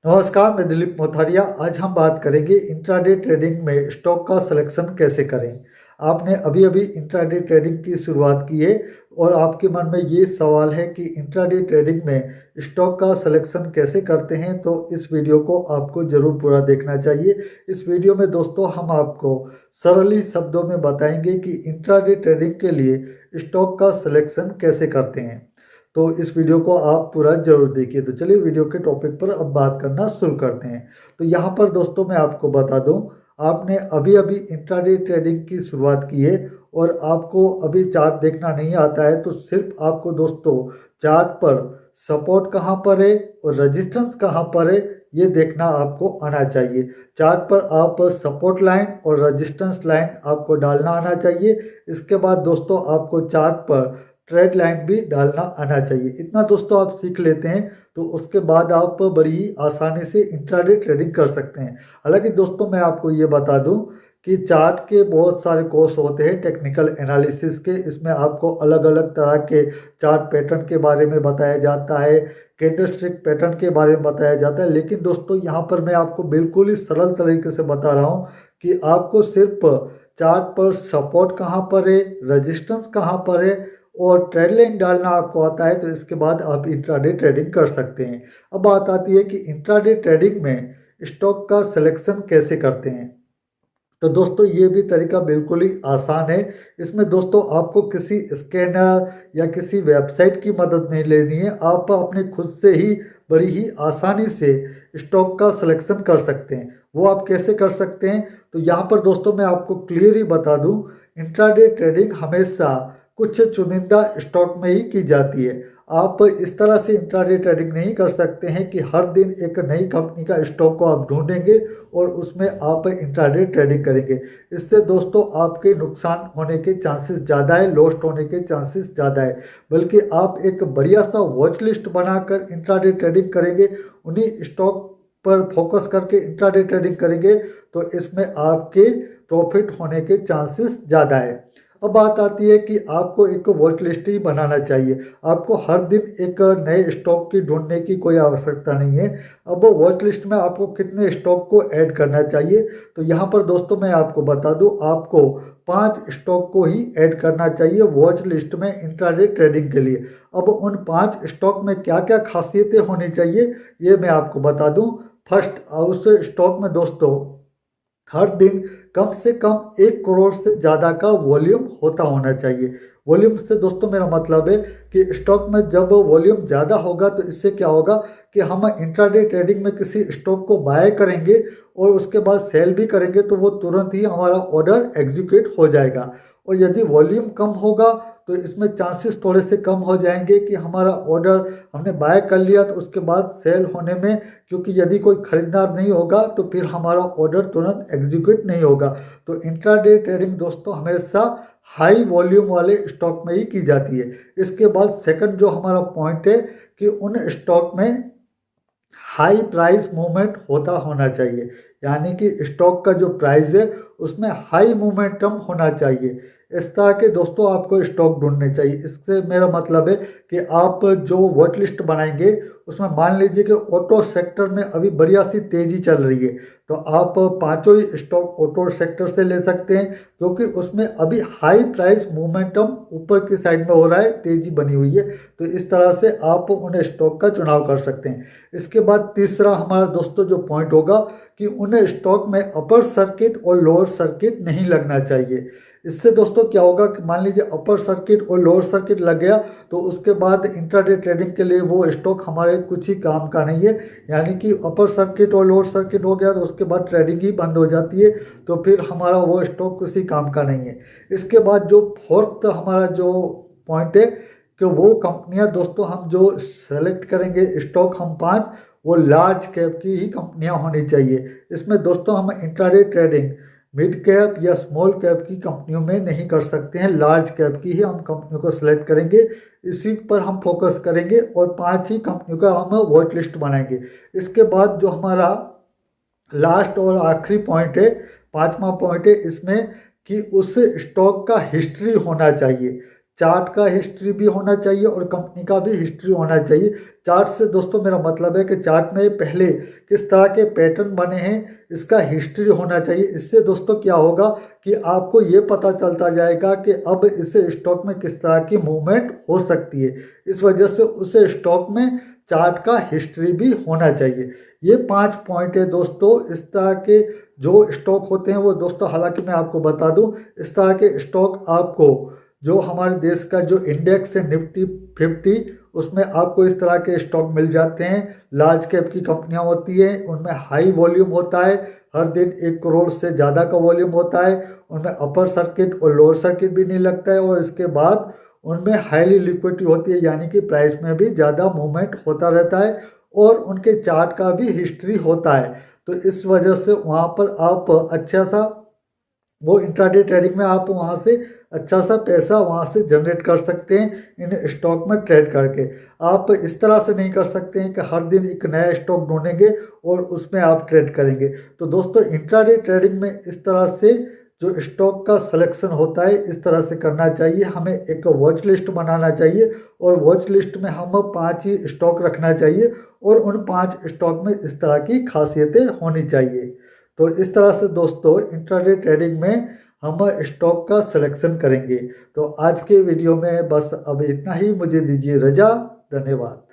नमस्कार, मैं दिलीप मोथारिया। आज हम बात करेंगे इंट्राडे ट्रेडिंग में स्टॉक का सिलेक्शन कैसे करें। आपने अभी अभी इंट्राडे ट्रेडिंग की शुरुआत की है और आपके मन में ये सवाल है कि इंट्राडे ट्रेडिंग में स्टॉक का सिलेक्शन कैसे करते हैं, तो इस वीडियो को आपको ज़रूर पूरा देखना चाहिए। इस वीडियो में दोस्तों हम आपको सरली शब्दों में बताएंगे कि इंट्राडे ट्रेडिंग के लिए स्टॉक का सिलेक्शन कैसे करते हैं। तो इस वीडियो को आप पूरा जरूर देखिए। तो चलिए वीडियो के टॉपिक पर अब बात करना शुरू करते हैं। तो यहाँ पर दोस्तों मैं आपको बता दूं, आपने अभी अभी इंट्राडे ट्रेडिंग की शुरुआत की है और आपको अभी चार्ट देखना नहीं आता है, तो सिर्फ आपको दोस्तों चार्ट पर सपोर्ट कहाँ पर है और रेजिस्टेंस कहाँ पर है ये देखना आपको आना चाहिए। चार्ट पर आप सपोर्ट लाइन और रेजिस्टेंस लाइन आपको डालना आना चाहिए। इसके बाद दोस्तों आपको चार्ट पर ट्रेड लाइन भी डालना आना चाहिए। इतना दोस्तों आप सीख लेते हैं तो उसके बाद आप बड़ी ही आसानी से इंट्राडे ट्रेडिंग कर सकते हैं। हालांकि दोस्तों मैं आपको ये बता दूं कि चार्ट के बहुत सारे कोर्स होते हैं टेक्निकल एनालिसिस के। इसमें आपको अलग अलग तरह के चार्ट पैटर्न के बारे में बताया जाता है, कैंडलस्टिक पैटर्न के बारे में बताया जाता है। लेकिन दोस्तों यहाँ पर मैं आपको बिल्कुल ही सरल तरीके से बता रहा हूँ कि आपको सिर्फ चार्ट पर सपोर्ट कहाँ पर है, रेजिस्टेंस कहाँ पर है और ट्रेड लाइन डालना आपको आता है, तो इसके बाद आप इंट्राडे ट्रेडिंग कर सकते हैं। अब बात आती है कि इंट्राडे ट्रेडिंग में स्टॉक का सिलेक्शन कैसे करते हैं। तो दोस्तों ये भी तरीका बिल्कुल ही आसान है। इसमें दोस्तों आपको किसी स्कैनर या किसी वेबसाइट की मदद नहीं लेनी है। आप अपने खुद से ही बड़ी ही आसानी से स्टॉक का सिलेक्शन कर सकते हैं। वो आप कैसे कर सकते हैं, तो यहाँ पर दोस्तों मैं आपको क्लियर ही बता दूँ, इंट्राडे ट्रेडिंग हमेशा कुछ चुनिंदा स्टॉक में ही की जाती है। आप इस तरह से इंट्राडे ट्रेडिंग नहीं कर सकते हैं कि हर दिन एक नई कंपनी का स्टॉक को आप ढूंढेंगे और उसमें आप इंट्राडे ट्रेडिंग करेंगे। इससे दोस्तों आपके नुकसान होने के चांसेस ज़्यादा है, लॉस्ट होने के चांसेस ज़्यादा है। बल्कि आप एक बढ़िया सा वॉच लिस्ट बनाकर इंट्राडे ट्रेडिंग करेंगे, उन्हीं स्टॉक पर फोकस करके इंट्राडे ट्रेडिंग करेंगे, तो इसमें आपके प्रॉफिट होने के चांसेस ज़्यादा है। अब बात आती है कि आपको एक वॉच लिस्ट ही बनाना चाहिए। आपको हर दिन एक नए स्टॉक की ढूंढने की कोई आवश्यकता नहीं है। अब वॉच लिस्ट में आपको कितने स्टॉक को ऐड करना चाहिए, तो यहाँ पर दोस्तों मैं आपको बता दूँ, आपको 5 स्टॉक को ही ऐड करना चाहिए वॉच लिस्ट में इंट्राडे ट्रेडिंग के लिए। अब उन 5 स्टॉक में क्या क्या खासियतें होनी चाहिए ये मैं आपको बता दूँ। फर्स्ट, उस स्टॉक में दोस्तों हर दिन कम से कम 1 करोड़ से ज़्यादा का वॉल्यूम होता होना चाहिए। वॉल्यूम से दोस्तों मेरा मतलब है कि स्टॉक में जब वॉल्यूम ज़्यादा होगा तो इससे क्या होगा कि हम इंट्राडे ट्रेडिंग में किसी स्टॉक को बाय करेंगे और उसके बाद सेल भी करेंगे, तो वो तुरंत ही हमारा ऑर्डर एग्जीक्यूट हो जाएगा। और यदि वॉल्यूम कम होगा तो इसमें चांसेस थोड़े से कम हो जाएंगे कि हमारा ऑर्डर हमने बाय कर लिया तो उसके बाद सेल होने में, क्योंकि यदि कोई खरीदार नहीं होगा तो फिर हमारा ऑर्डर तुरंत एग्जीक्यूट नहीं होगा। तो इंट्राडे ट्रेडिंग दोस्तों हमेशा हाई वॉल्यूम वाले स्टॉक में ही की जाती है। इसके बाद सेकंड जो हमारा पॉइंट है कि उन स्टॉक में हाई प्राइस मूवमेंट होता होना चाहिए, यानी कि स्टॉक का जो प्राइस है उसमें हाई मोमेंटम होना चाहिए। इस तरह के दोस्तों आपको स्टॉक ढूंढने चाहिए। इससे मेरा मतलब है कि आप जो वॉच लिस्ट बनाएंगे उसमें मान लीजिए कि ऑटो सेक्टर में अभी बढ़िया सी तेज़ी चल रही है, तो आप पांचों ही स्टॉक ऑटो सेक्टर से ले सकते हैं, क्योंकि उसमें अभी हाई प्राइस मोमेंटम ऊपर की साइड में हो रहा है, तेज़ी बनी हुई है। तो इस तरह से आप उन स्टॉक का चुनाव कर सकते हैं। इसके बाद तीसरा हमारा दोस्तों जो पॉइंट होगा कि उन्हें स्टॉक में अपर सर्किट और लोअर सर्किट नहीं लगना चाहिए। इससे दोस्तों क्या होगा कि मान लीजिए अपर सर्किट और लोअर सर्किट लग गया तो उसके बाद इंट्राडे ट्रेडिंग के लिए वो स्टॉक हमारे कुछ ही काम का नहीं है। यानी कि अपर सर्किट और लोअर सर्किट हो गया तो उसके बाद ट्रेडिंग ही बंद हो जाती है, तो फिर हमारा वो स्टॉक किसी काम का नहीं है। इसके बाद जो फोर्थ हमारा जो पॉइंट है कि वो कंपनियां दोस्तों हम जो सेलेक्ट करेंगे स्टॉक हम 5, वो लार्ज कैप की ही कंपनियां होनी चाहिए। इसमें दोस्तों हम इंट्राडे ट्रेडिंग मिड कैप या स्मॉल कैप की कंपनियों में नहीं कर सकते हैं, लार्ज कैप की ही हम कंपनियों को सिलेक्ट करेंगे, इसी पर हम फोकस करेंगे और 5 ही कंपनियों का हम वॉच लिस्ट बनाएंगे। इसके बाद जो हमारा लास्ट और आखिरी पॉइंट है, 5वां पॉइंट है इसमें कि उस स्टॉक का हिस्ट्री होना चाहिए। चार्ट का हिस्ट्री भी होना चाहिए और कंपनी का भी हिस्ट्री होना चाहिए। चार्ट से दोस्तों मेरा मतलब है कि चार्ट में पहले किस तरह के पैटर्न बने हैं, इसका हिस्ट्री होना चाहिए। इससे दोस्तों क्या होगा कि आपको ये पता चलता जाएगा कि अब इस स्टॉक में किस तरह की मूवमेंट हो सकती है। इस वजह से उस स्टॉक में चार्ट का हिस्ट्री भी होना चाहिए। ये 5 पॉइंट है दोस्तों। इस तरह के जो स्टॉक होते हैं वो दोस्तों, हालांकि मैं आपको बता दूं, इस तरह के स्टॉक आपको जो हमारे देश का जो इंडेक्स है निफ्टी 50, उसमें आपको इस तरह के स्टॉक मिल जाते हैं। लार्ज कैप की कंपनियां होती हैं, उनमें हाई वॉल्यूम होता है, हर दिन 1 करोड़ से ज़्यादा का वॉल्यूम होता है। उनमें अपर सर्किट और लोअर सर्किट भी नहीं लगता है, और इसके बाद उनमें हाईली लिक्विडिटी होती है, यानी कि प्राइस में भी ज़्यादा मूवमेंट होता रहता है, और उनके चार्ट का भी हिस्ट्री होता है। तो इस वजह से वहाँ पर आप अच्छा सा वो इंट्राडे ट्रेडिंग में आप वहाँ से अच्छा सा पैसा वहाँ से जनरेट कर सकते हैं इन स्टॉक में ट्रेड करके। आप इस तरह से नहीं कर सकते हैं कि हर दिन एक नया स्टॉक ढूंढेंगे और उसमें आप ट्रेड करेंगे। तो दोस्तों इंट्राडे ट्रेडिंग में इस तरह से जो स्टॉक का सिलेक्शन होता है इस तरह से करना चाहिए। हमें एक वॉच लिस्ट बनाना चाहिए, और वॉच लिस्ट में हम 5 ही स्टॉक रखना चाहिए, और उन 5 स्टॉक में इस तरह की खासियतें होनी चाहिए। तो इस तरह से दोस्तों इंट्राडे ट्रेडिंग में हम स्टॉक का सिलेक्शन करेंगे। तो आज के वीडियो में बस अब इतना ही। मुझे दीजिए रजा। धन्यवाद।